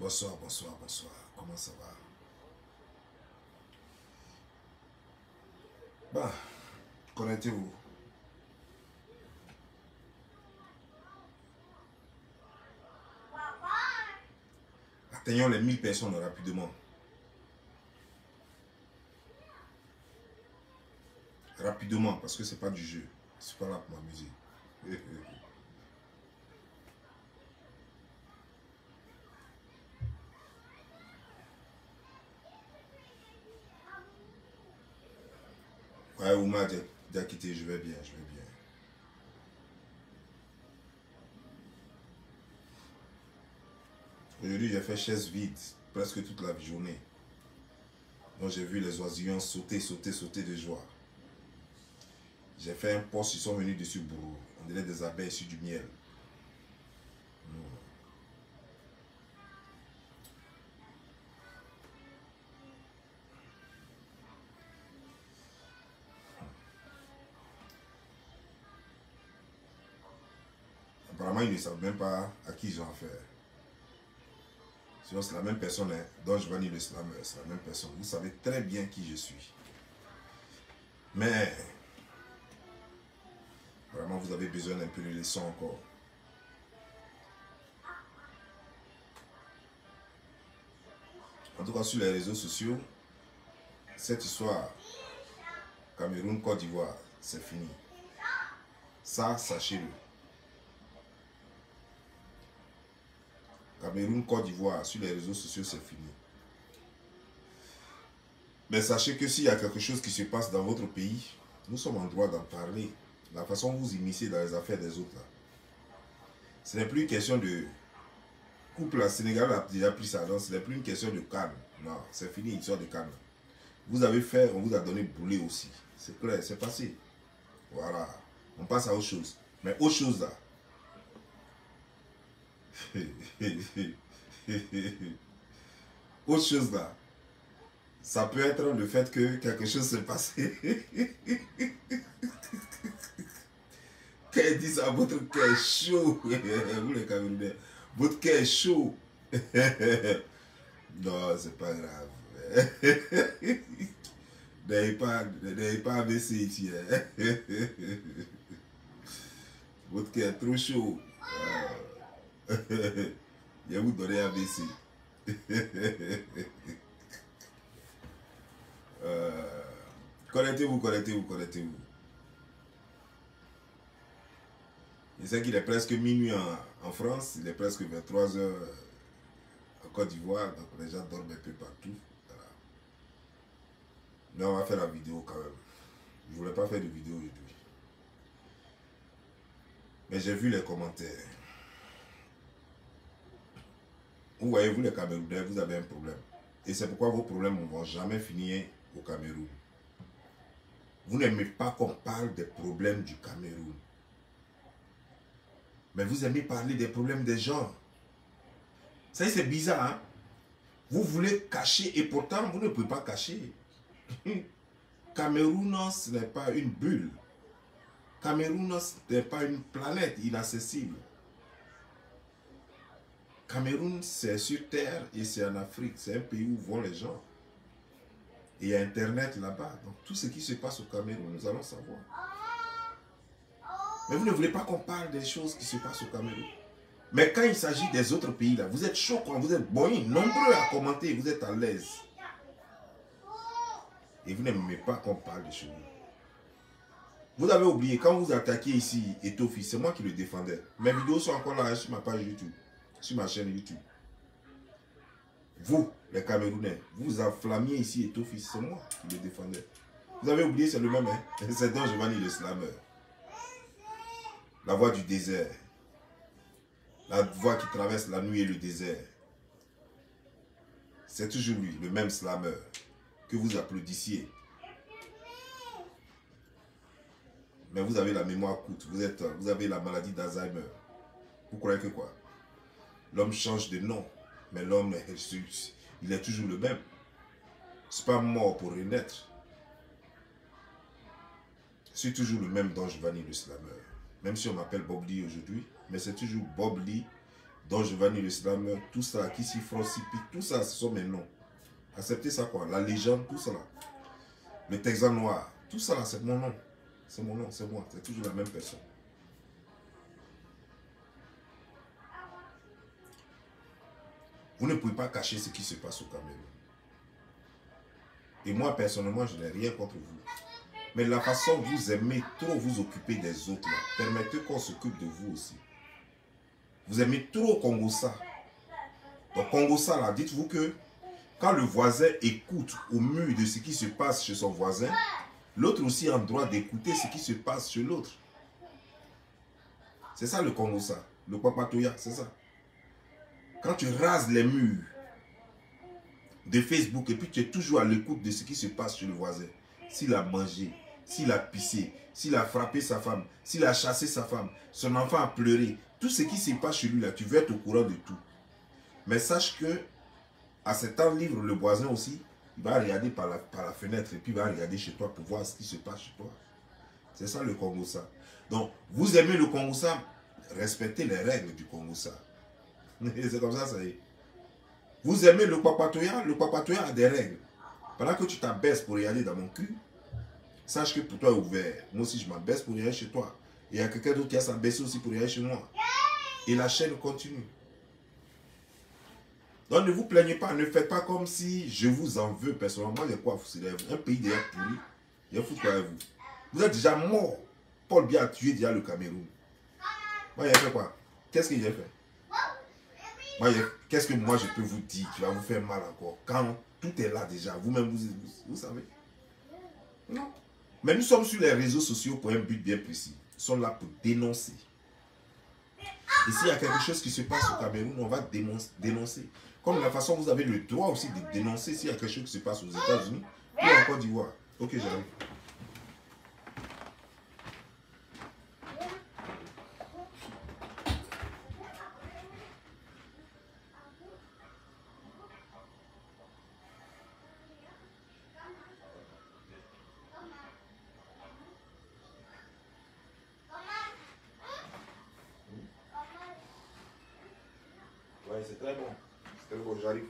Bonsoir, bonsoir, bonsoir. Comment ça va? Bah, connectez-vous. Atteignons les 1000 personnes rapidement. Rapidement, parce que c'est pas du jeu. C'est pas là pour m'amuser. Ouais, Ouma a déjà quitté. Je vais bien, je vais bien. Aujourd'hui, j'ai fait chaise vide presque toute la journée. Donc, j'ai vu les oisillons sauter, sauter, sauter de joie. J'ai fait un poste, ils sont venus dessus, bourreau. On dirait des abeilles sur du miel. Apparemment, ils ne savent même pas à qui ils ont affaire. Sinon, c'est la même personne, hein, dont je vanille le slammer. C'est la même personne. Vous savez très bien qui je suis. Mais, vraiment, vous avez besoin d'un peu de leçon encore. En tout cas, sur les réseaux sociaux, cette histoire, Cameroun, Côte d'Ivoire, c'est fini. Ça, sachez-le. Cameroun, Côte d'Ivoire, sur les réseaux sociaux, c'est fini. Mais sachez que s'il y a quelque chose qui se passe dans votre pays, nous sommes en droit d'en parler. La façon dont vous immiscez dans les affaires des autres, là. Ce n'est plus une question de couple. La Sénégal a déjà pris ça, donc ce n'est plus une question de calme. Non, c'est fini, une sorte de calme. Vous avez fait, on vous a donné boulet aussi. C'est clair, c'est passé. Voilà. On passe à autre chose. Mais autre chose là. Autre chose là. Ça peut être le fait que quelque chose s'est passé. Qu'elle dit ça, votre cœur est chaud. Vous les Camerounais, votre cœur est chaud. Non, c'est pas grave. N'ayez pas AVC ici. Votre cœur est trop chaud. Je vais vous donner AVC. Connectez-vous, connectez-vous, connectez-vous. Je sais qu'il est presque minuit en France, il est presque 23 h en Côte d'Ivoire, donc les gens dorment un peu partout. Voilà. Mais on va faire la vidéo quand même. Je ne voulais pas faire de vidéo aujourd'hui. Mais j'ai vu les commentaires. Vous voyez, vous les Camerounais, vous avez un problème. Et c'est pourquoi vos problèmes ne vont jamais finir au Cameroun. Vous n'aimez pas qu'on parle des problèmes du Cameroun. Mais vous aimez parler des problèmes des gens. Ça, c'est bizarre, hein? Vous voulez cacher et pourtant, vous ne pouvez pas cacher. Cameroun, ce n'est pas une bulle. Cameroun, ce n'est pas une planète inaccessible. Cameroun, c'est sur terre et c'est en Afrique. C'est un pays où vont les gens. Et il y a Internet là-bas. Donc tout ce qui se passe au Cameroun, nous allons savoir. Mais vous ne voulez pas qu'on parle des choses qui se passent au Cameroun. Mais quand il s'agit des autres pays, là, vous êtes chaud quand vous êtes nombreux à commenter, vous êtes à l'aise. Et vous n'aimez pas qu'on parle de choses. Vous avez oublié, quand vous attaquiez ici, Etofi, c'est moi qui le défendais. Mes vidéos sont encore là sur ma page YouTube, sur ma chaîne YouTube. Vous, les Camerounais, vous enflammiez ici Etofi, c'est moi qui le défendais. Vous avez oublié, c'est le même, hein? C'est Don Giovanni le slammer. La voix du désert. La voix qui traverse la nuit et le désert. C'est toujours lui, le même slammer, que vous applaudissiez. Mais vous avez la mémoire courte, vous avez la maladie d'Alzheimer. Vous croyez que quoi? L'homme change de nom, mais l'homme, il est toujours le même. C'est pas mort pour renaître. C'est toujours le même Don Giovanni le slammer. Même si on m'appelle Bob Lee aujourd'hui, mais c'est toujours Bob Lee Don Giovanni le slammer, tout ça, qui s'y frotte, s'y pique, tout ça, ce sont mes noms. Acceptez ça quoi, la légende, tout ça là. Le Texan noir, tout ça là, c'est mon nom. C'est mon nom, c'est moi, c'est toujours la même personne. Vous ne pouvez pas cacher ce qui se passe au Cameroun. Et moi, personnellement, je n'ai rien contre vous. Mais la façon dont vous aimez trop vous occuper des autres, là, permettez qu'on s'occupe de vous aussi. Vous aimez trop Congossa. Donc Congossa, là, dites-vous que quand le voisin écoute au mur de ce qui se passe chez son voisin, l'autre aussi a le droit d'écouter ce qui se passe chez l'autre. C'est ça le Congossa, le Papatoya, c'est ça. Quand tu rases les murs de Facebook et puis tu es toujours à l'écoute de ce qui se passe chez le voisin, s'il a mangé, s'il a pissé, s'il a frappé sa femme, s'il a chassé sa femme, son enfant a pleuré, tout ce qui se passe chez lui là, tu veux être au courant de tout. Mais sache que à cet temps libre, le voisin aussi, il va regarder par la fenêtre et puis il va regarder chez toi pour voir ce qui se passe chez toi. C'est ça le Congossa. Donc, vous aimez le Congossa, respectez les règles du Congossa. C'est comme ça, ça y est. Vous aimez le Papatoya a des règles. Pendant que tu t'abaisses pour y aller dans mon cul, sache que pour toi est ouvert. Moi aussi, je m'abaisse pour y aller chez toi. Et il y a quelqu'un d'autre qui a s'abaissé aussi pour y aller chez moi. Et la chaîne continue. Donc ne vous plaignez pas, ne faites pas comme si je vous en veux personnellement. Moi, il y a quoi à vous? Un pays déjà pourri. Il y a foutu quoi à vous? Vous êtes déjà mort. Paul Biya a tué déjà le Cameroun. Moi, il a fait quoi? Qu'est-ce qu'il a fait? Qu'est-ce que moi je peux vous dire qui va vous faire mal encore? Quand tout est là déjà, vous-même vous savez. Non. Mais nous sommes sur les réseaux sociaux pour un but bien précis. Nous sommes là pour dénoncer. Et s'il y a quelque chose qui se passe au Cameroun, on va dénoncer. Comme la façon vous avez le droit aussi de dénoncer s'il y a quelque chose qui se passe aux États-Unis ou en Côte d'Ivoire. Ok, j'arrive. Oui, c'est très bon. C'est très bon, j'arrive.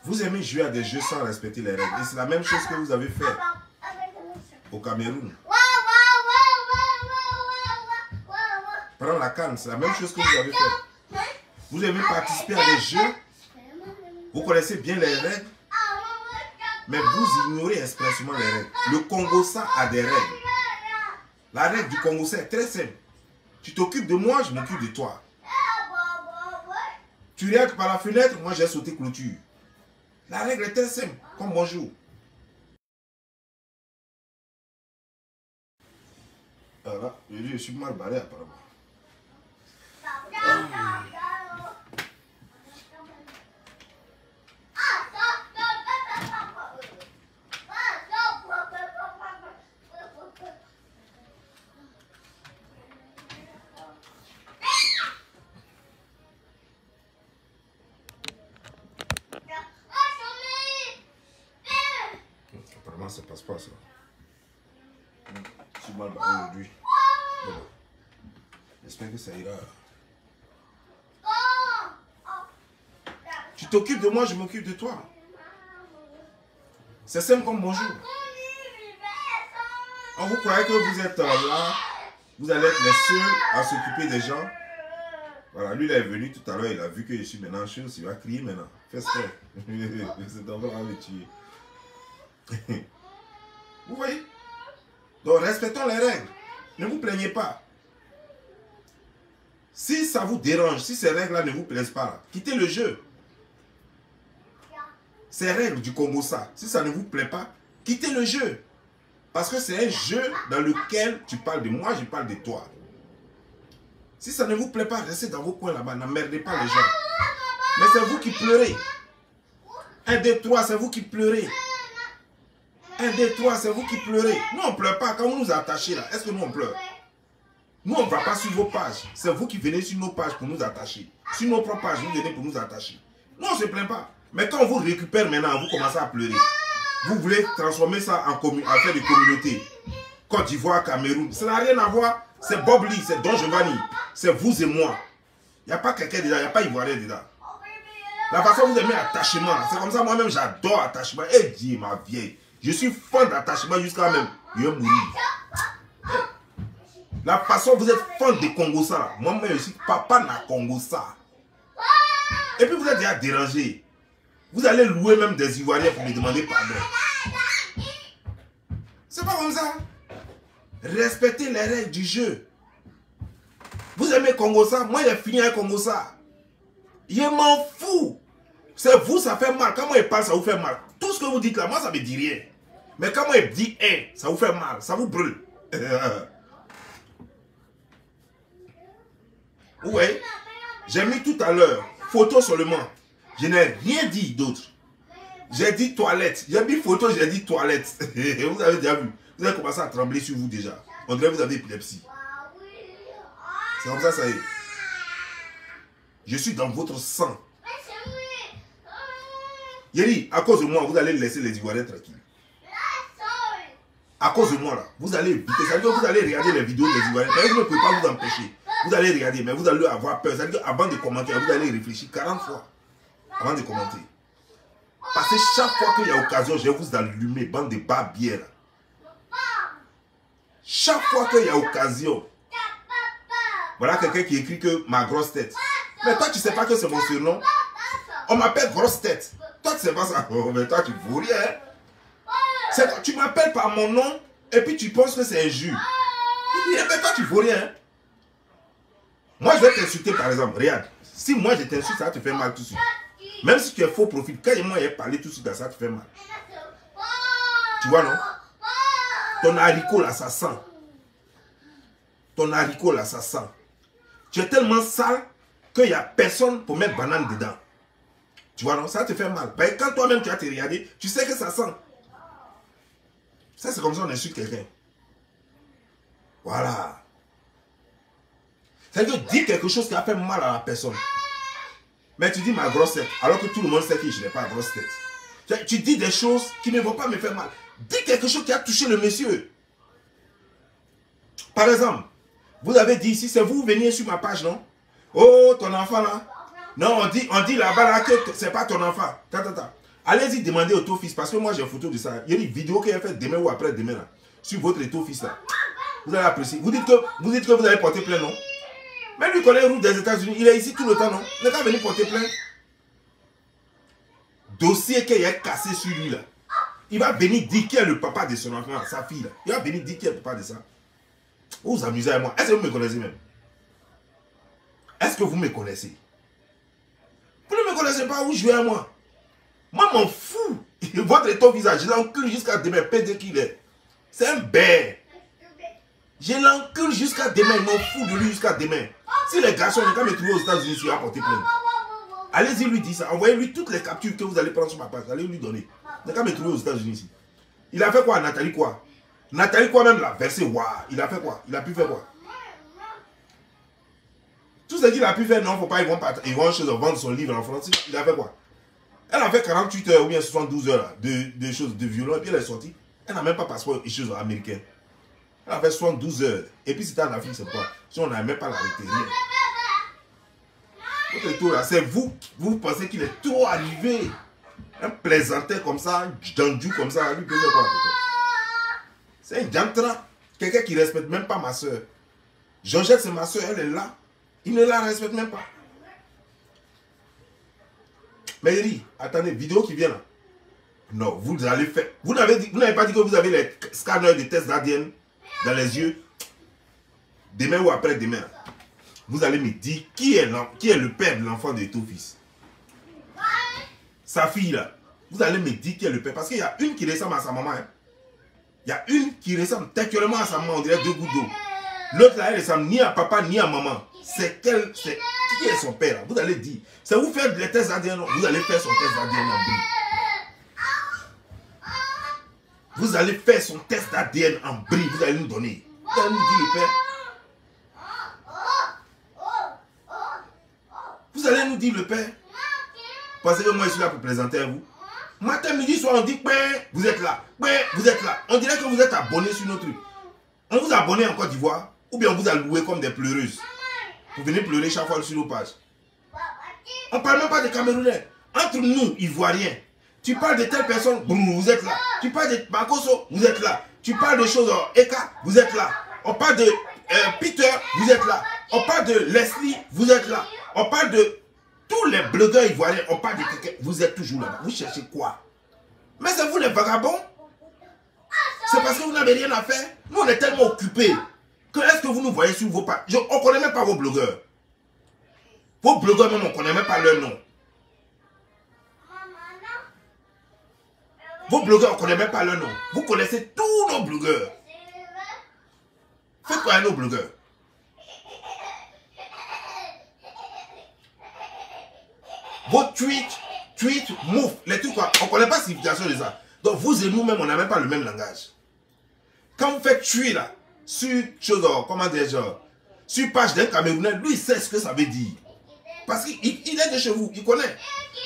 Vous aimez jouer à des jeux sans respecter les règles. Et c'est la même chose que vous avez fait au Cameroun. Pendant la CAN, c'est la même chose que vous avez fait. Vous aimez participer à des jeux. Vous connaissez bien les règles. Mais vous ignorez expressément les règles. Le Congossa a des règles. La règle du Congossa est très simple. Tu t'occupes de moi, je m'occupe de toi. Tu regardes par la fenêtre, moi j'ai sauté clôture. La règle est très simple, comme bonjour. Voilà, je suis mal barré apparemment. Apparemment, ça passe pas ça. Je suis mal barré aujourd'hui. Bon. J'espère que ça ira. Tu t'occupes de moi, je m'occupe de toi. C'est simple comme bonjour. Oh, vous croyez que vous êtes là, vous allez être les seuls à s'occuper des gens. Voilà, lui il est venu tout à l'heure, il a vu que je suis maintenant chose, il va crier maintenant. Fais ce que cet enfant va me tuer. Vous voyez? Donc respectons les règles. Ne vous plaignez pas. Si ça vous dérange, si ces règles-là ne vous plaisent pas, quittez le jeu. Ces règles du Congossa, si ça ne vous plaît pas, quittez le jeu. Parce que c'est un jeu dans lequel tu parles de moi, je parle de toi. Si ça ne vous plaît pas, restez dans vos coins là-bas, n'emmerdez pas les gens. Mais c'est vous qui pleurez. 1, 2, 3, c'est vous qui pleurez. 1, 2, 3, c'est vous qui pleurez. Nous, on ne pleure pas. Quand vous nous attachez là, est-ce que nous, on pleure? Nous, on ne va pas sur vos pages. C'est vous qui venez sur nos pages pour nous attacher. Sur nos propres pages, vous venez pour nous attacher. Nous, on ne se plaint pas. Mais quand on vous récupère maintenant, vous commencez à pleurer. Vous voulez transformer ça en affaire de communauté. Côte d'Ivoire, Cameroun, ça n'a rien à voir. C'est Bob Lee, c'est Don Giovanni. C'est vous et moi. Il n'y a pas quelqu'un dedans, il n'y a pas Ivoirien dedans. La façon dont vous aimez attachement, c'est comme ça, moi-même j'adore attachement. Eh Dieu, ma vieille, je suis fan d'attachement jusqu'à même. Je vais mourir. La façon dont vous êtes fan de Congossa, moi-même je suis papa na Congossa. Et puis vous êtes déjà dérangé. Vous allez louer même des Ivoiriens pour me demander pardon. C'est pas comme ça. Respectez les règles du jeu. Vous aimez Congossa, moi j'ai fini avec Congossa. Je m'en fous. C'est vous, ça fait mal. Quand moi je parle, ça vous fait mal. Tout ce que vous dites là, moi ça me dit rien. Mais quand moi je dis ça vous fait mal, ça vous brûle. Ouais. J'ai mis tout à l'heure, photo seulement. Je n'ai rien dit d'autre. J'ai dit toilette. J'ai mis photo, j'ai dit toilette. Vous avez déjà vu. Vous avez commencé à trembler sur vous déjà. On dirait que vous avez épilepsie. C'est comme ça, ça y est. Je suis dans votre sang. Yeri, à cause de moi, vous allez laisser les Ivoiriens tranquilles. À cause de moi, là, vous allez éviter. Ça veut dire que vous allez regarder les vidéos des Ivoiriens. Vous ne pouvez pas vous empêcher. Vous allez regarder, mais vous allez avoir peur. Ça veut dire qu'avant de commenter, vous allez réfléchir 40 fois avant de commenter. Parce que chaque fois qu'il y a occasion, je vais vous allumer, bande de barbières. Chaque fois qu'il y a occasion. Voilà quelqu'un qui écrit que ma grosse tête. Mais toi, tu ne sais pas que c'est mon surnom. On m'appelle grosse tête. Toi, tu ne sais pas ça. Oh, mais toi, tu ne vaux rien. Tu m'appelles par mon nom et puis tu penses que c'est un jus. Mais toi, tu ne vaux rien. Moi, je vais t'insulter par exemple. Regarde. Si moi, je t'insulte, ça te fait mal tout de suite. Même si tu es faux profil, quand moi, j'ai parlé tout de suite, ça te fait mal. Tu vois, non? Ton haricot, là, ça sent. Ton haricot, là, ça sent. Tu es tellement sale qu'il n'y a personne pour mettre banane dedans. Tu vois, non? Ça te fait mal. Ben, quand toi-même, tu as te regardé, tu sais que ça sent. Ça, c'est comme ça on insulte quelqu'un. Voilà. C'est-à-dire dire quelque chose qui a fait mal à la personne. Mais tu dis ma grosse tête, alors que tout le monde sait que je n'ai pas grosse tête. Tu dis des choses qui ne vont pas me faire mal. Dis quelque chose qui a touché le monsieur. Par exemple, vous avez dit ici, c'est vous veniez sur ma page, non? Oh, ton enfant là. Non, on dit là-bas là que c'est pas ton enfant. Allez-y demander au fils parce que moi j'ai une photo de ça. Il y a une vidéo qui est faite demain ou après-demain là. Sur votre fils là. Vous allez apprécier. Vous dites que vous allez porter plainte, non? Mais lui connaît les routes des États-Unis. Il est ici tout le temps, non? Il n'est pas venu porter plainte. Dossier qu'il a cassé sur lui là. Il va venir dire qui est le papa de son enfant, sa fille là. Il va venir dire qui est le papa de ça. Vous vous amusez avec moi. Est-ce que vous me connaissez même? Est-ce que vous me connaissez? Vous ne me connaissez pas, vous jouez à moi. Moi, m'en fous. Votre visage, je l'encule jusqu'à demain. Pédé qu'il est. C'est un bête. Je l'encule jusqu'à demain. Je m'en fous de lui jusqu'à demain. Si les garçons, quand me trouver aux États-Unis, je vais apporter plainte. Allez-y lui dire ça. Envoyez-lui toutes les captures que vous allez prendre sur ma page. Allez lui donner. Mais quand me trouver aux États-Unis ici. Il a fait quoi, Nathalie quoi? Nathalie quoi même l'a versé. Waouh. Il a fait quoi? Il a pu faire quoi? Tout ce qu'il a pu faire, non, faut pas, ils vont vendre son livre en français. Il a fait quoi? Elle a fait 48 heures ou bien 72 heures de choses de violon et puis elle est sortie. Elle n'a même pas passeport et choses américaines. Elle a fait 72 heures. Et puis c'était en Afrique, c'est quoi? Si on n'a même pas l'arrêté, rien. Votre tour là, c'est vous, vous pensez qu'il est trop arrivé. Un plaisantin comme ça, un janjou comme ça, lui peut faire quoi? C'est un jantra. Quelqu'un qui ne respecte même pas ma soeur. Georgette, c'est ma soeur, elle est là. Il ne la respecte même pas. Mais il dit, attendez, vidéo qui vient là. Non, vous allez faire. Vous n'avez pas dit que vous avez les scanners de tests d'ADN dans les yeux. Demain ou après-demain. Vous allez me dire qui est le père de l'enfant de ton fils. Sa fille là. Vous allez me dire qui est le père. Parce qu'il y a une qui ressemble à sa maman. Hein. Il y a une qui ressemble textuellement à sa maman. On dirait 2 gouttes d'eau. L'autre là, elle ressemble ni à papa ni à maman. C'est qui est son père là? Vous allez dire. C'est vous faire les tests d'ADN. Vous allez faire son test d'ADN en bris. Vous allez faire son test d'ADN en bris. Vous allez nous donner. Vous allez nous dire le père. Vous allez nous dire le père. Pensez que moi, je suis là pour présenter à vous. Matin, midi, soir, on dit, vous êtes là. Vous êtes là. On dirait que vous êtes abonné sur nos trucs. On vous a abonné en Côte d'Ivoire, ou bien on vous a loué comme des pleureuses. Vous venez pleurer chaque fois sur nos pages. On ne parle même pas des Camerounais. Entre nous, Ivoiriens, tu parles de telle personne, vous êtes là. Tu parles de Makoso, vous êtes là. Tu parles de choses, Eka, vous êtes là. On parle de Peter, vous êtes là. On parle de Leslie, vous êtes là. On parle de tous les blogueurs ivoiriens, on parle de quelqu'un, vous êtes toujours là. Vous cherchez quoi? Mais c'est vous les vagabonds? C'est parce que vous n'avez rien à faire? Nous, on est tellement occupés que est-ce que vous nous voyez sur vos pages? On ne connaît même pas vos blogueurs. Vos blogueurs, même, on ne connaît même pas leur nom. Vos blogueurs, on ne connaît même pas leur nom. Vous connaissez tous nos blogueurs. Faites quoi à nos blogueurs? Vos tweets, move, les trucs quoi. On ne connaît pas la signification de ça. Donc vous et nous-mêmes, on n'a même pas le même langage. Quand vous faites tweet là, sur chose, comment dire, sur page d'un Camerounais, lui il sait ce que ça veut dire. Parce qu'il est de chez vous, il connaît.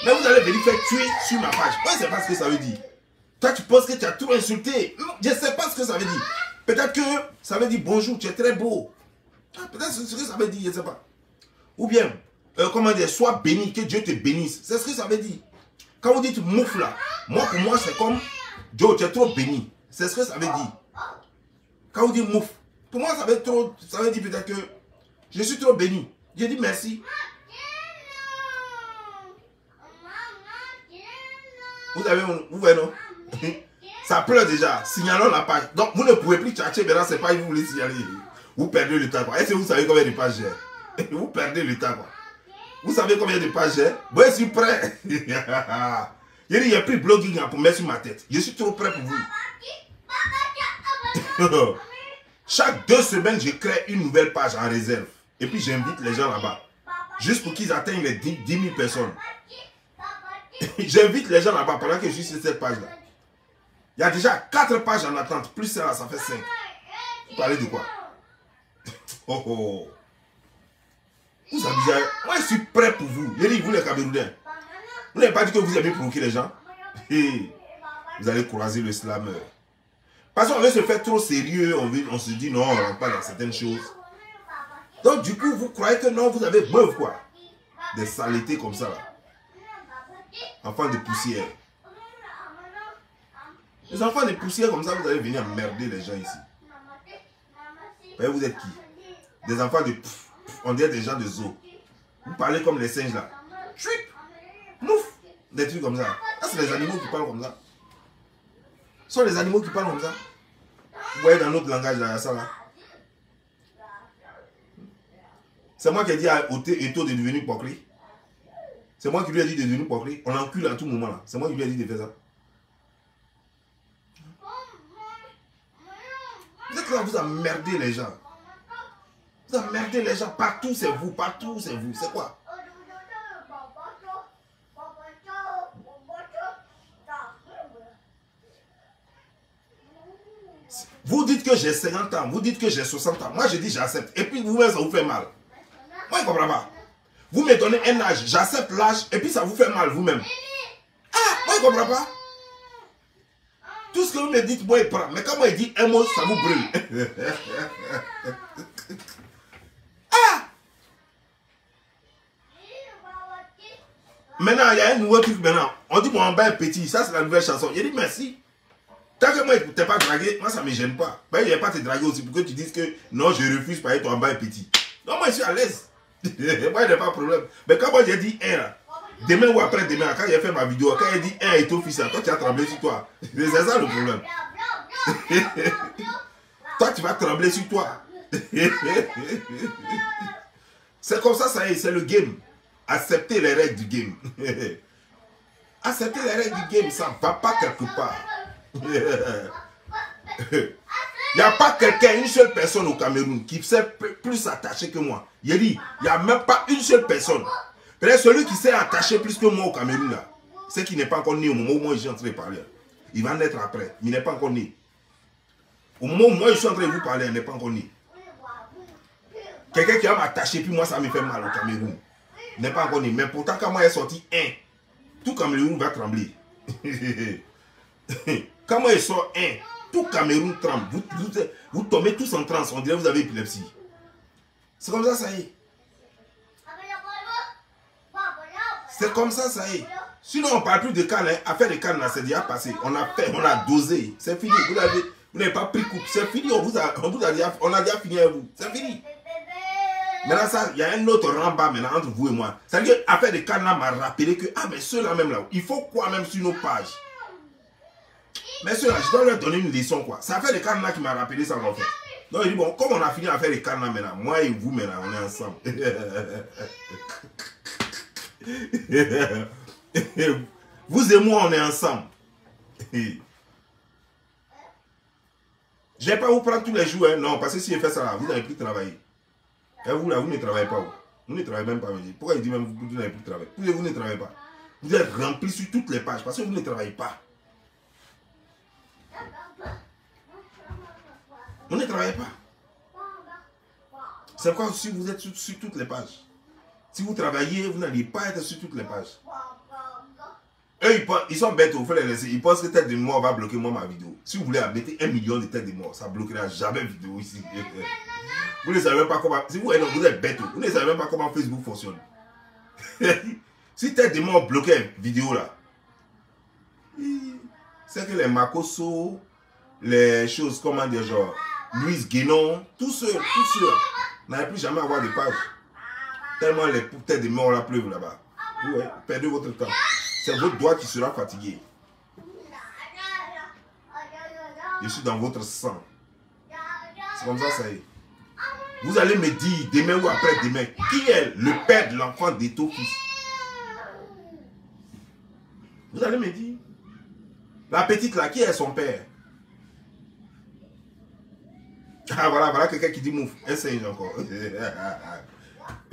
Mais vous allez venir faire tweet sur ma page. Moi je ne sais pas ce que ça veut dire. Toi tu penses que tu as tout insulté. Je ne sais pas ce que ça veut dire. Peut-être que ça veut dire bonjour, tu es très beau. Peut-être ce que ça veut dire, je ne sais pas. Ou bien, comment dire, sois béni, que Dieu te bénisse. C'est ce que ça veut dire. Quand vous dites mouf là, moi pour moi c'est comme Joe, tu es trop béni. C'est ce que ça veut dire. Quand vous dites mouf, pour moi ça veut dire peut-être que je suis trop béni. Je dis merci. Vous voyez non? Ça pleure déjà. Signalons la page. Donc vous ne pouvez plus tchatcher maintenant, c'est pas vous voulez signaler. Vous perdez le temps quoi. Est-ce que vous savez combien de pages j'ai? Vous perdez le temps quoi. Vous savez combien de pages j'ai? Moi je suis prêt. Il n'y a plus de blogging pour mettre sur ma tête. Je suis trop prêt pour vous. Chaque 2 semaines, je crée une nouvelle page en réserve. Et puis j'invite les gens là-bas. Juste pour qu'ils atteignent les 10 000 personnes. J'invite les gens là-bas pendant que je suis sur cette page-là. Il y a déjà 4 pages en attente. Plus ça, ça fait 5. Vous parlez de quoi? Oh oh. Vous abusez. Moi, je suis prêt pour vous. Je dis, vous les Camerounais. Vous n'avez pas dit que vous aimez provoquer les gens? Et vous allez croiser le slammer. Parce qu'on veut se faire trop sérieux. On se dit non, on ne rentre pas dans certaines choses. Donc, du coup, vous croyez que non, vous avez meuf quoi. Des saletés comme ça là. Enfants de poussière. Les enfants de poussière comme ça, vous allez venir emmerder les gens ici. Vous êtes qui? Des enfants de... On dirait des gens de zoo. Vous parlez comme les singes là. Chouip, mouf. Des trucs comme ça. Ah, c'est les animaux qui parlent comme ça. Ce sont les animaux qui parlent comme ça. Vous voyez dans notre langage là, ça là. C'est moi qui ai dit à Eto de devenir Pokri. C'est moi qui lui ai dit de devenir Pokri. On l'encule à tout moment là. C'est moi qui lui ai dit de faire ça. Vous êtes là, vous emmerdez les gens. Vous emmerdez les gens. Partout c'est vous. Partout c'est vous. C'est quoi? Vous dites que j'ai 50 ans. Vous dites que j'ai 60 ans. Moi je dis j'accepte. Et puis vous-même ça vous fait mal. Moi je ne comprends pas. Vous me donnez un âge. J'accepte l'âge. Et puis ça vous fait mal vous-même. Ah, moi je ne comprends pas. Tout ce que vous me dites, moi, il prend. Mais quand moi, il dit un mot, ça vous brûle. Ah! Maintenant, il y a un nouveau truc maintenant. On dit, moi, en bas, petit. Ça, c'est la nouvelle chanson. Il dit, merci. Tant que moi, il ne t'ai pas dragué, moi, ça ne me gêne pas. Ben, il ne va pas te draguer aussi pour que tu dises que non, je refuse par être en bas, petit. Non, moi, je suis à l'aise. Moi, il n'y a pas de problème. Mais quand moi, j'ai dit un, là, demain ou après-demain, quand j'ai fait ma vidéo, quand il dit un et ton fils, toi tu as tremblé sur toi. C'est ça le problème. Toi tu vas trembler sur toi. C'est comme ça, ça y est, c'est le game. Accepter les règles du game. Accepter les règles du game, ça ne va pas quelque part. Il n'y a pas quelqu'un, une seule personne au Cameroun qui s'est plus attaché que moi. Il dit, il n'y a même pas une seule personne. Peut-être celui qui s'est attaché plus que moi au Cameroun, là, c'est qui n'est pas encore né au moment où moi je suis en train de parler. Il va naître après, mais il n'est pas encore né. Au moment où moi je suis en train de vous parler, il n'est pas encore né. Quelqu'un qui va m'attacher, puis moi ça me fait mal au Cameroun. Il n'est pas encore né. Mais pourtant, quand moi j'ai sorti un, tout Cameroun va trembler. Quand moi je sors un, tout Cameroun tremble. Vous tombez tous en transe, on dirait que vous avez épilepsie. C'est comme ça y est. C'est comme ça y est. Sinon, on ne parle plus de canne. Hein. Affaire de canne, c'est déjà passé. On a dosé. C'est fini. Vous n'avez pas pris coupe. C'est fini. On a déjà fini avec vous. C'est fini. Maintenant, ça, il y a un autre rang bas maintenant entre vous et moi. C'est-à-dire que l'affaire de canne m'a rappelé que, ah, mais ceux-là même là, il faut quoi même sur nos pages. Mais ceux-là, je dois leur donner une leçon, quoi. C'est l'affaire de canne qui m'a rappelé ça, en fait. Donc, il dit, bon, comme on a fini l'affaire de canne maintenant, moi et vous maintenant, on est ensemble. Vous et moi, on est ensemble. Je ne vais pas vous prendre tous les jours, hein. Non, parce que si je fais ça, là, vous n'avez plus travaillé. Et vous, là, vous ne travaillez pas. Vous ne travaillez même pas. Pourquoi il dit même que vous n'avez plus travaillé? Vous ne travaillez pas. Vous êtes rempli sur toutes les pages parce que vous ne travaillez pas. Vous ne travaillez pas. C'est quoi si vous êtes sur toutes les pages? Si vous travaillez, vous n'allez pas être sur toutes les pages. Eux, ils sont bêtes, il faut les laisser. Ils pensent que tête de mort va bloquer moi ma vidéo. Si vous voulez mettre 1 million de têtes de mort, ça ne bloquera jamais vidéo ici. Vous ne savez même pas comment. Si vous êtes bêtes, vous ne savez même pas comment Facebook fonctionne. Si tête de mort bloquait vidéo là, c'est que les Makoso, les choses, comment dire, genre, Louise Guénon, tous ceux n'avaient plus jamais avoir de page. Tellement les têtes de mort là pleuvent là-bas. Ouais, perdez votre temps. C'est votre doigt qui sera fatigué. Je suis dans votre sang. C'est comme ça y est. Vous allez me dire demain ou après-demain qui est le père de l'enfant d'Étofis. Vous allez me dire. La petite là, qui est son père? Ah voilà quelqu'un qui dit mouf. Un singe encore.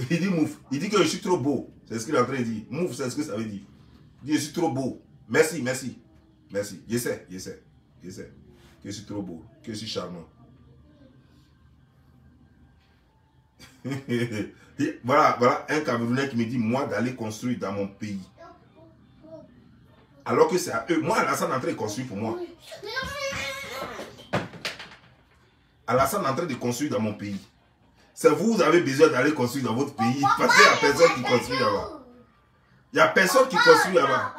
Il dit mouf. Il dit que je suis trop beau. C'est ce qu'il est en train de dire. Mouf, c'est ce que ça veut dire. Il dit je suis trop beau. Merci. Je sais. Que je suis trop beau. Que je suis charmant. voilà un Camerounais qui me dit moi d'aller construire dans mon pays. Alors que c'est à eux. Moi, Alassane est en train de construire pour moi. Alassane est en train de construire dans mon pays. C'est vous avez besoin d'aller construire dans votre pays. Parce qu'il n'y a personne qui construit là-bas. Il n'y a personne qui construit là-bas.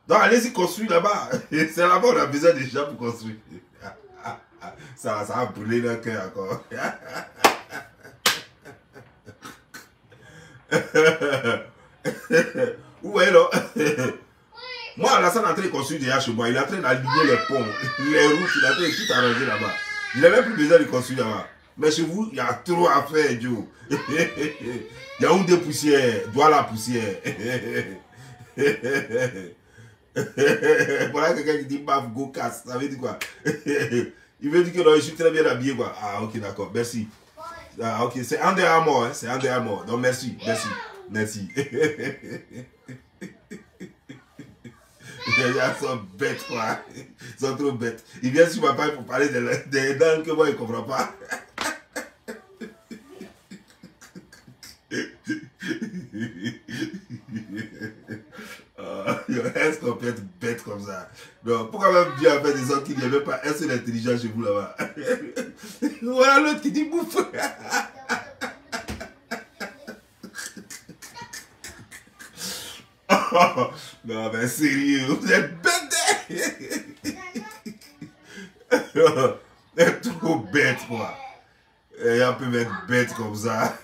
Donc allez-y construire là-bas. C'est là-bas on a besoin des gens pour construire. Ça va brûler leur cœur encore. Où est là? Moi, Alassane est en train de construire déjà chez moi. Il est en train d'aligner les ponts, les routes. Il est en train de tout arranger là-bas. Il n'a même plus besoin de construire là-bas. Mais chez vous, il y a trop à faire, Joe. Il y a une des poussières, doit la poussière. Voilà quelqu'un qui dit baf, go casse. Ça veut dire quoi? Il veut dire que non, je suis très bien habillé, quoi. Ah, ok, d'accord, merci. Ah, ok, c'est Under Armour, hein? C'est Under Armour. Donc, merci. Les gens sont bêtes, quoi. Ils sont trop bêtes. Ils viennent sur ma page pour parler des dents que moi, je ne comprends pas. Est-ce qu'on peut être bête comme ça? Non, pourquoi même Dieu a fait des hommes qui n'y avait pas un seul intelligent chez vous là-bas? Voilà l'autre qui dit bouffe. Non, mais sérieux, vous êtes bêtes. Vous êtes trop bête, quoi. Et on peut être bête comme ça.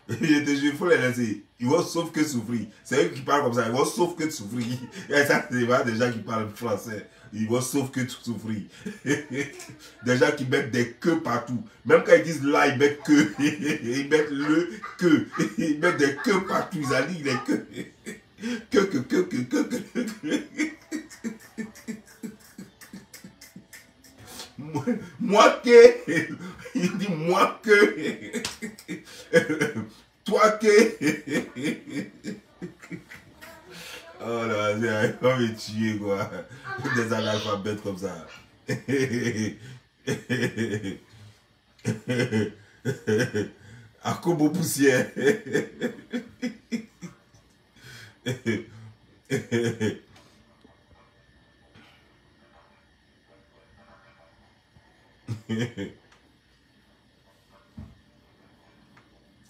Je te jure, il faut les laisser. Ils vont sauf que souffrir. C'est eux qui parlent comme ça. Ils vont sauf que souffrir. Et ça, c'est pas des gens qui parlent français. Ils vont sauf que souffrir. Des gens qui mettent des queues partout. Même quand ils disent là, ils mettent que. Ils mettent le que. Ils mettent des queues partout. Ils alignent les queues. Moi que. Il dit moi que. Toi que. Oh là, il va me tuer, quoi. Des analphabètes comme ça. Akobo poussière.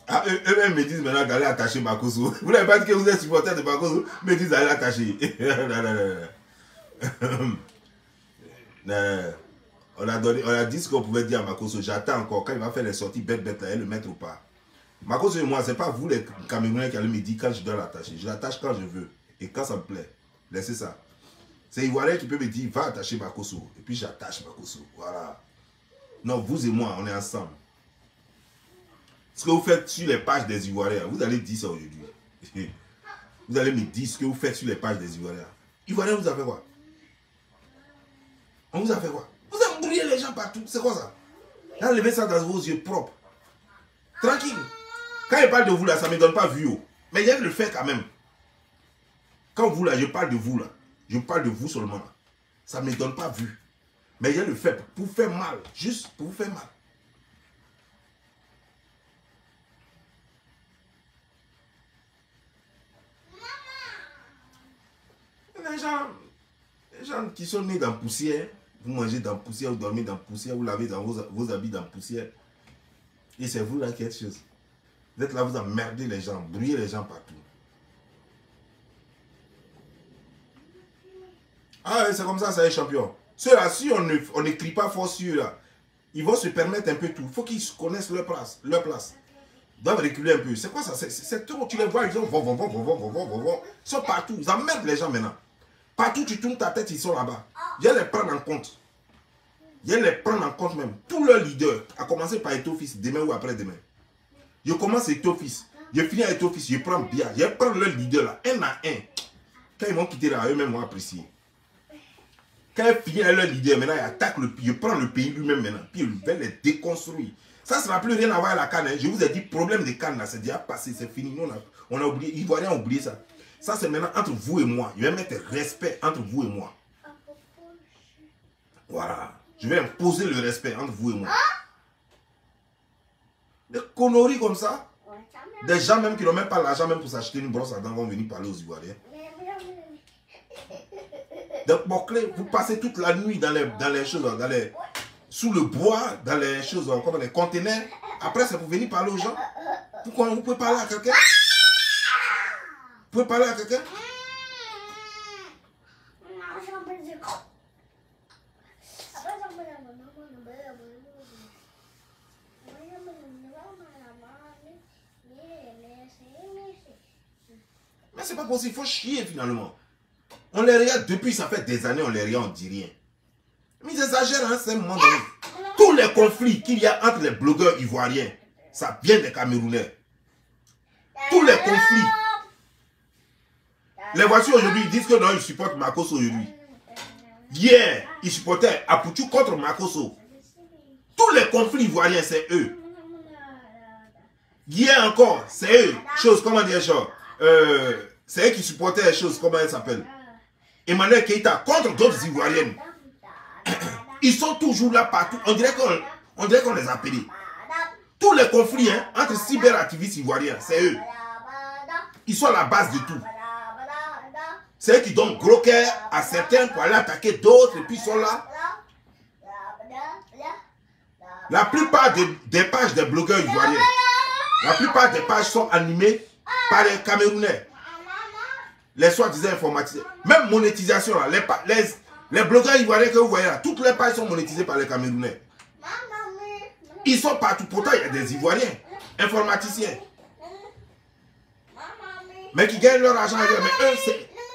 Ah, eux-mêmes me disent maintenant d'aller attacher Makosso. Vous n'avez pas dit que vous êtes supporter de Makosso, me disent d'aller attacher. On a dit ce qu'on pouvait dire à Makosso. J'attends encore quand il va faire les sorties bêtes là, et le mettre ou pas. Makosso et moi, c'est pas vous les Camerounais qui allez me dire quand je dois l'attacher. Je l'attache quand je veux et quand ça me plaît. Laissez ça. C'est Ivoirien qui peut me dire va attacher Makosso. Et puis j'attache Makosso. Voilà. Non, vous et moi, on est ensemble. Ce que vous faites sur les pages des Ivoiriens, vous allez dire ça aujourd'hui. Vous allez me dire ce que vous faites sur les pages des Ivoiriens. Ivoiriens, vous avez quoi? On vous a fait quoi? Vous avez embrouillé les gens partout. C'est quoi ça? Enlevez ça dans vos yeux propres. Tranquille. Quand je parle de vous là, ça ne me donne pas vu. Mais il y a le fait quand même. Quand vous là, je parle de vous là. Je parle de vous seulement là. Ça ne me donne pas vu. Mais il y a le fait pour vous faire mal. Juste pour vous faire mal. Les gens qui sont nés dans la poussière, vous mangez dans la poussière, vous dormez dans la poussière, vous lavez dans vos habits dans la poussière. Et c'est vous là qui êtes chose. Vous êtes là, vous emmerdez les gens, brouillez les gens partout. Ah, c'est comme ça, ça est champion. Ceux-là, si on n'écrit pas fort sur eux là, ils vont se permettre un peu tout. Il faut qu'ils connaissent leur place. Ils doivent reculer un peu. C'est quoi ça? C'est trop. Tu les vois, ils sont ils sont partout. Ils emmerdent les gens maintenant. Partout tu tournes ta tête, ils sont là-bas. Viens les prendre en compte. Viens les prendre en compte même. Tous leurs leaders, à commencer par Eto'o-Fils, demain ou après-demain. Je commence Eto'o-Fils. Je finis à Eto'o-Fils. Je prends bien. Je prends leurs leaders là, un à un. Quand ils vont quitter là, eux-mêmes vont apprécier. Quand ils finissent à leur leader, maintenant ils attaquent le pays. Je prends le pays lui-même maintenant. Puis je vais les déconstruire. Ça ne sera plus rien à voir avec la canne. Hein. Je vous ai dit, problème de canne là, c'est déjà passé, c'est fini. Nous, on a oublié. Les Ivoiriens ont oublié ça. Ça, c'est maintenant entre vous et moi. Je vais mettre respect entre vous et moi. Voilà. Je vais imposer le respect entre vous et moi. Des conneries comme ça. Des gens même qui n'ont même pas l'argent même pour s'acheter une brosse à dents vont venir parler aux Ivoiriens. Donc, mon clé, vous passez toute la nuit dans les choses, sous le bois, dans les choses, comme les conteneurs. Après, c'est pour venir parler aux gens. Pourquoi vous pouvez parler à quelqu'un? Vous pouvez parler à quelqu'un? Mais c'est pas possible, il faut chier finalement. On les regarde depuis, ça fait des années, on les regarde, on dit rien. Mais ils exagèrent, hein, c'est un moment donné. Tous les conflits qu'il y a entre les blogueurs ivoiriens, ça vient des Camerounais. Tous les conflits. Les voitures aujourd'hui, ils disent que non, ils supportent Makosso aujourd'hui. Hier, ils supportaient Apoutou contre Makosso. Tous les conflits ivoiriens, c'est eux. Hier encore, c'est eux. Chose, comment dire ça? C'est eux qui supportaient les choses, comment elles s'appellent? Emmanuel Keïta contre d'autres Ivoiriennes. Ils sont toujours là partout. On dirait qu'on les a appelés. Tous les conflits hein, entre cyberactivistes ivoiriens, c'est eux. Ils sont à la base de tout. C'est eux qui donnent gros cœur à certains pour aller attaquer d'autres et puis ils sont là. La plupart des pages des blogueurs ivoiriens, la plupart des pages sont animées par les Camerounais. Les soi-disant informatisés. Même monétisation, là, les blogueurs ivoiriens que vous voyez là, toutes les pages sont monétisées par les Camerounais. Ils sont partout. Pourtant, il y a des Ivoiriens, informaticiens. Mais qui gagnent leur argent. Mais eux,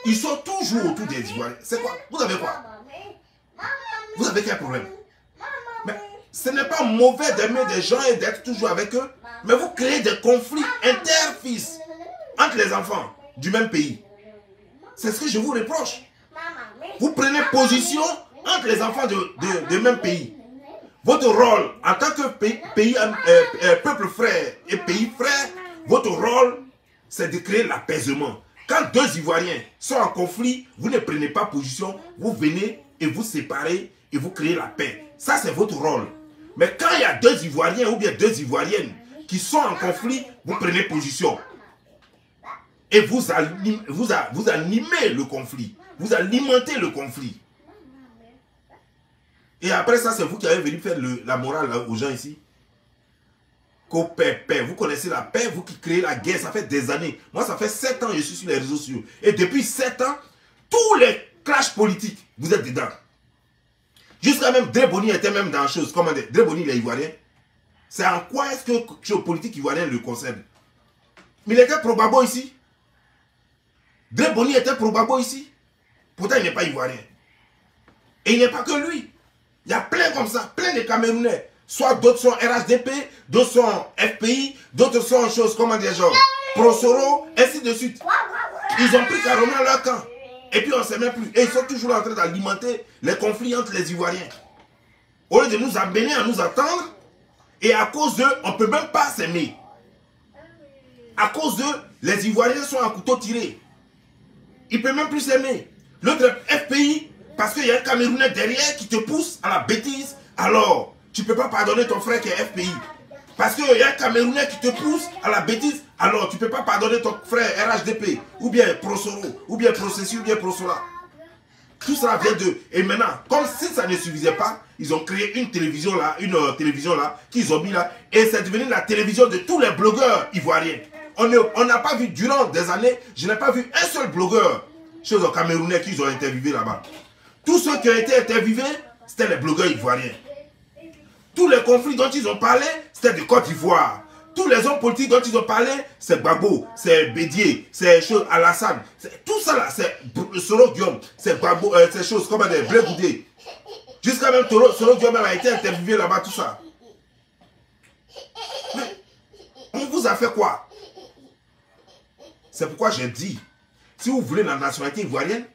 ils sont toujours autour des Ivoiriens. C'est quoi? Vous avez quoi? Vous avez quel problème? Mais ce n'est pas mauvais d'aimer des gens et d'être toujours avec eux. Mais vous créez des conflits inter-fils entre les enfants du même pays. C'est ce que je vous reproche. Vous prenez position entre les enfants de même pays. Votre rôle en tant que peuple frère et pays frère, votre rôle, c'est de créer l'apaisement. Quand deux Ivoiriens sont en conflit, vous ne prenez pas position, vous venez et vous séparez et vous créez la paix. Ça, c'est votre rôle. Mais quand il y a deux Ivoiriens ou bien deux Ivoiriennes qui sont en conflit, vous prenez position. Et vous animez le conflit. Vous alimentez le conflit. Et après ça, c'est vous qui avez venu faire la morale là, aux gens ici. Paix. Vous connaissez la paix, vous qui créez la guerre, ça fait des années. Moi, ça fait 7 ans que je suis sur les réseaux sociaux. Et depuis 7 ans, tous les clashs politiques, vous êtes dedans. Jusqu'à même Dreboni était même dans la chose. Comment dire, Dreboni, il est ivoirien. C'est en quoi est-ce que le politique ivoirien le concerne? Mais il était probabo ici. Dreboni était probabo ici. Pourtant, il n'est pas ivoirien. Et il n'est pas que lui. Il y a plein comme ça, plein de Camerounais. Soit d'autres sont RHDP, d'autres sont FPI, d'autres sont choses, comment dire, genre, Prosoro, ainsi de suite. Ils ont pris carrément leur camp. Et puis on ne sait même plus. Et ils sont toujours en train d'alimenter les conflits entre les Ivoiriens. Au lieu de nous amener à nous attendre, et à cause d'eux, on ne peut même pas s'aimer. À cause d'eux, les Ivoiriens sont à couteau tiré. Ils ne peuvent même plus s'aimer. L'autre FPI, parce qu'il y a un Camerounais derrière qui te pousse à la bêtise, alors tu ne peux pas pardonner ton frère qui est FPI. Parce qu'il y a un Camerounais qui te pousse à la bêtise, alors tu ne peux pas pardonner ton frère RHDP, ou bien Prosoro, ou bien Processus, ou bien Prosola. Tout ça vient d'eux. Et maintenant, comme si ça ne suffisait pas, ils ont créé une télévision là, qu'ils ont mis là, et c'est devenu la télévision de tous les blogueurs ivoiriens. On n'a pas vu, durant des années, je n'ai pas vu un seul blogueur chez les Camerounais qu'ils ont interviewé là-bas. Tous ceux qui ont été interviewés, c'était les blogueurs ivoiriens. Tous les conflits dont ils ont parlé, c'était de Côte d'Ivoire. Tous les hommes politiques dont ils ont parlé, c'est Gbagbo, c'est Bédié, c'est Alassane. Tout ça là, c'est Soro Guillaume, c'est Gbagbo, ces choses comme des Blé Goudé. Jusqu'à même Soro Guillaume a été interviewé là-bas, tout ça. Mais on vous a fait quoi? C'est pourquoi j'ai dit, si vous voulez la nationalité ivoirienne,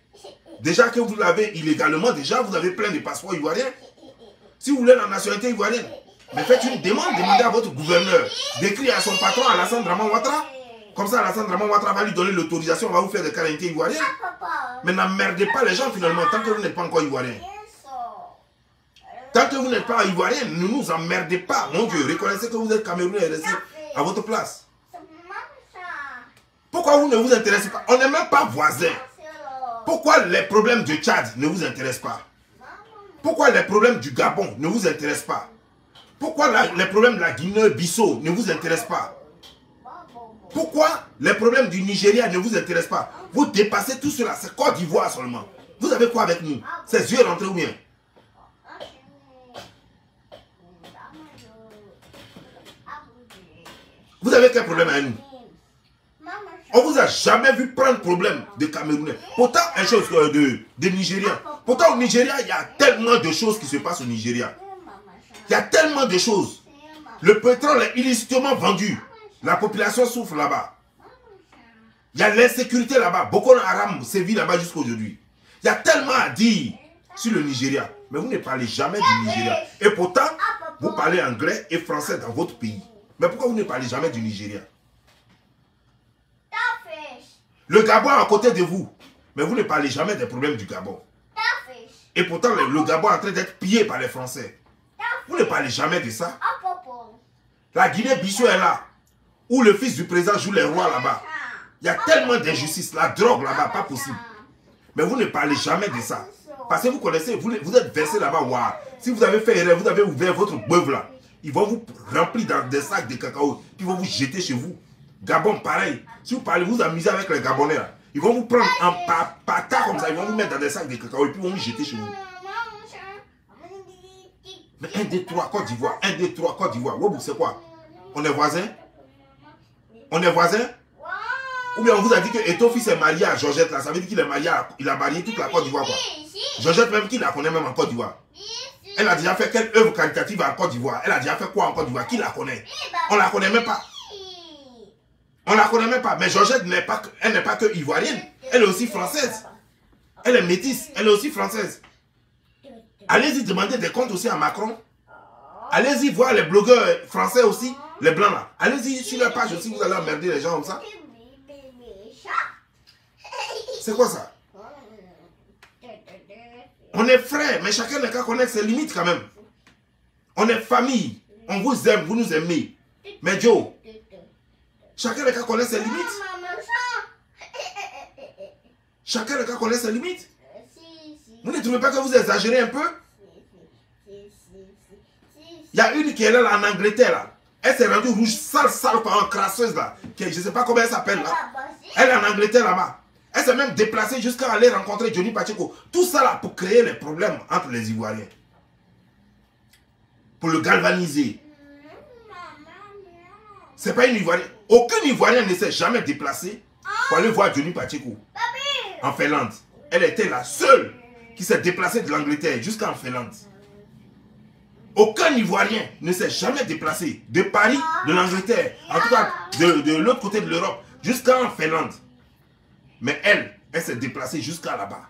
déjà que vous l'avez illégalement, déjà vous avez plein de passeports ivoiriens. Si vous voulez la nationalité ivoirienne, mais faites une demande, demandez à votre gouverneur d'écrire à son patron, Alassane Draman Ouattara. Comme ça, Alassane Draman Ouattara va lui donner l'autorisation, on va vous faire des caractéristiques ivoiriennes. Mais n'emmerdez pas les gens finalement, tant que vous n'êtes pas encore ivoirien. Tant que vous n'êtes pas ivoirien, ne nous emmerdez pas. Mon Dieu, reconnaissez que vous êtes Camerounais et restez à votre place. Pourquoi vous ne vous intéressez pas? On n'est même pas voisins. Pourquoi les problèmes du Tchad ne vous intéressent pas? Pourquoi les problèmes du Gabon ne vous intéressent pas? Pourquoi les problèmes de la Guinée-Bissau ne vous intéressent pas? Pourquoi les problèmes du Nigeria ne vous intéressent pas? Vous dépassez tout cela, c'est Côte d'Ivoire seulement. Vous avez quoi avec nous? Ces yeux rentrés ou bien? Vous avez quel problème avec nous? On ne vous a jamais vu prendre problème de Camerounais. Pourtant, une chose de Nigériens. Pourtant, au Nigeria, il y a tellement de choses qui se passent au Nigeria. Il y a tellement de choses. Le pétrole est illicitement vendu. La population souffre là-bas. Il y a l'insécurité là-bas. Boko Haram sévit là-bas jusqu'à aujourd'hui. Il y a tellement à dire sur le Nigeria. Mais vous ne parlez jamais du Nigeria. Et pourtant, vous parlez anglais et français dans votre pays. Mais pourquoi vous ne parlez jamais du Nigeria? Le Gabon est à côté de vous. Mais vous ne parlez jamais des problèmes du Gabon. Et pourtant, le Gabon est en train d'être pillé par les Français. Vous ne parlez jamais de ça. La Guinée-Bissau est là. Où le fils du président joue les rois là-bas. Il y a tellement d'injustice. La drogue là-bas, pas possible. Mais vous ne parlez jamais de ça. Parce que vous connaissez, vous êtes versé là-bas. Wow. Si vous avez fait erreur, vous avez ouvert votre bœuf là. Ils vont vous remplir dans des sacs de cacao. Puis ils vont vous jeter chez vous. Gabon, pareil. Si vous parlez, vous amusez avec les Gabonais là. Ils vont vous prendre en patate comme ça. Ils vont vous mettre dans des sacs de cacao. Et puis ils vont vous jeter chez vous. Mais 1, 2, 3, Côte d'Ivoire. 1, 2, 3, Côte d'Ivoire. Wobou, c'est quoi? On est voisins? On est voisins? Ou bien on vous a dit que Etofi s'est marié à Georgette là. Ça veut dire qu'il est marié il a marié toute la Côte d'Ivoire quoi. Georgette même qui la connaît même en Côte d'Ivoire. Elle a déjà fait quelle œuvre qualitative en Côte d'Ivoire? Elle a déjà fait quoi en Côte d'Ivoire? Qui la connaît? On la connaît même pas. On la connaît même pas. Mais Georgette elle n'est pas que ivoirienne. Elle est aussi française. Elle est métisse. Elle est aussi française. Allez-y demander des comptes aussi à Macron. Allez-y voir les blogueurs français aussi, les blancs là. Allez-y sur leur page aussi, vous allez emmerder les gens comme ça. C'est quoi ça? On est frères, mais chacun n'a qu'à connaître ses limites quand même. On est famille. On vous aime, vous nous aimez. Mais Joe, chacun des cas connaît ses limites. Chacun des cas connaît ses limites. Vous ne trouvez pas que vous exagérez un peu? Il y a une qui est là en Angleterre. Là. Elle s'est rendue rouge, sale, par une crasseuse là. Je ne sais pas comment elle s'appelle là. Elle est en Angleterre là-bas. Elle s'est même déplacée jusqu'à aller rencontrer Johnny Pacheco. Tout ça là pour créer les problèmes entre les Ivoiriens. Pour le galvaniser. C'est pas une Ivoirienne. Aucun Ivoirien ne s'est jamais déplacé pour aller voir Johnny Pacheco en Finlande. Elle était la seule qui s'est déplacée de l'Angleterre jusqu'en Finlande. Aucun Ivoirien ne s'est jamais déplacé de Paris, de l'Angleterre, en tout cas de l'autre côté de l'Europe, jusqu'en Finlande. Mais elle s'est déplacée jusqu'à là-bas.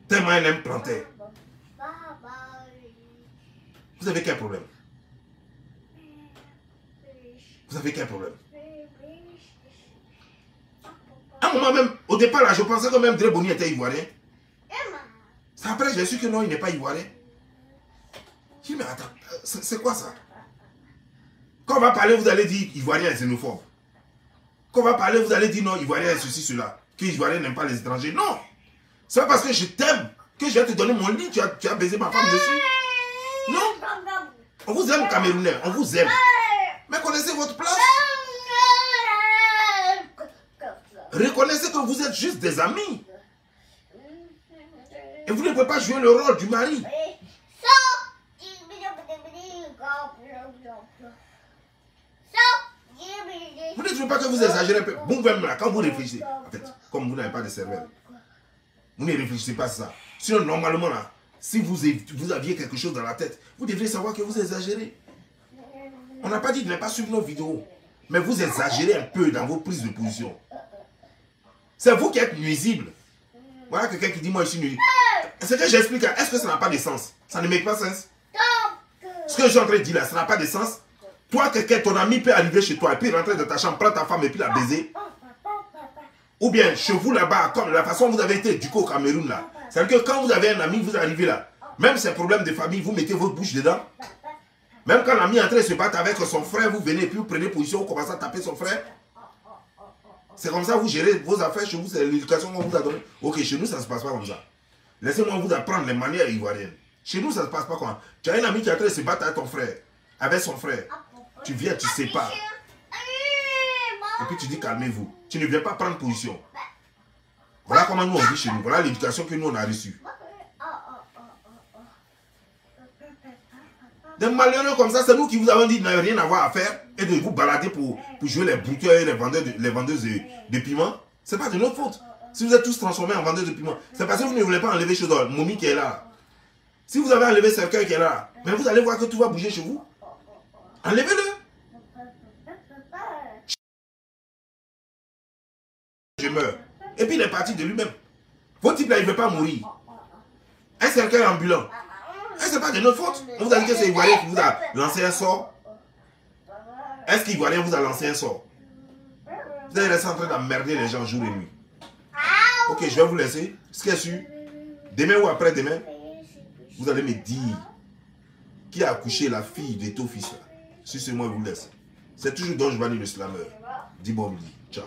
Tellement elle aime planter. Vous avez quel problème? Vous avez quel problème? À un moment même, au départ là, je pensais que même Dre Boni était ivoirien. Après, j'ai su que non, il n'est pas ivoirien. Je dis, mais attends, c'est quoi ça? Quand on va parler, vous allez dire ivoirien est xénophobe. Quand on va parler, vous allez dire non, ivoirien est ceci, cela. Que ivoirien n'aime pas les étrangers. Non! C'est pas parce que je t'aime que je vais te donner mon lit, tu as baisé ma femme dessus. Non! On vous aime, Camerounais, on vous aime. Mais connaissez votre place. Reconnaissez que vous êtes juste des amis. Et vous ne pouvez pas jouer le rôle du mari. Vous ne trouvez pas que vous exagérez un peu? Bon, même là, quand vous réfléchissez, en fait, comme vous n'avez pas de cervelle, vous ne réfléchissez pas à ça. Sinon, normalement, là, si vous aviez quelque chose dans la tête, vous devriez savoir que vous exagérez. On n'a pas dit de ne pas suivre nos vidéos, mais vous exagérez un peu dans vos prises de position. C'est vous qui êtes nuisible. Voilà quelqu'un qui dit, moi, je suis nuisible. Ce que j'explique, est-ce que ça n'a pas de sens? Ça ne make pas sens. Ce que je suis en train de dire là, ça n'a pas de sens. Toi, quelqu'un, ton ami peut arriver chez toi et puis rentrer dans ta chambre, prendre ta femme et puis la baiser. Ou bien, chez vous là-bas, comme la façon dont vous avez été éduqué au Cameroun là. C'est-à-dire que quand vous avez un ami, vous arrivez là, même ces problèmes de famille, vous mettez votre bouche dedans. Même quand l'ami est en train de se battre avec son frère, vous venez et puis vous prenez position, vous commencez à taper son frère. C'est comme ça que vous gérez vos affaires chez vous, c'est l'éducation qu'on vous a donnée. Ok, chez nous, ça ne se passe pas comme ça. Laissez-moi vous apprendre les manières ivoiriennes. Chez nous, ça ne se passe pas comme ça. Tu as un ami qui est en train de se battre avec ton frère, avec son frère. Tu viens, tu sépares. Et puis tu dis calmez-vous. Tu ne viens pas prendre position. Voilà comment nous on vit chez nous. Voilà l'éducation que nous on a reçue. Des malheureux comme ça, c'est nous qui vous avons dit de n'avez rien à avoir à faire et de vous balader pour jouer les brouteurs et les vendeuses de piment. Ce n'est pas de notre faute. Si vous êtes tous transformés en vendeurs de piment, c'est parce que vous ne voulez pas enlever chez toi Momi qui est là. Si vous avez enlevé quelqu'un qui est là, mais vous allez voir que tout va bouger chez vous. Enlevez-le. Je meurs. Et puis il est parti de lui-même. Votre type là, il ne veut pas mourir. Un cercueil ambulant. Ce n'est pas de notre faute. On vous a dit que c'est Ivoirien qui vous a lancé un sort. Est-ce qu'Ivoirien vous a lancé un sort? Vous allez rester en train d'emmerder les gens jour et nuit. Ok, je vais vous laisser. Ce qui est sûr, demain ou après-demain, vous allez me dire qui a accouché la fille de ton fils là. Si c'est moi, je vous laisse. C'est toujours Don Giovanni le slammer. Dis bon, ciao.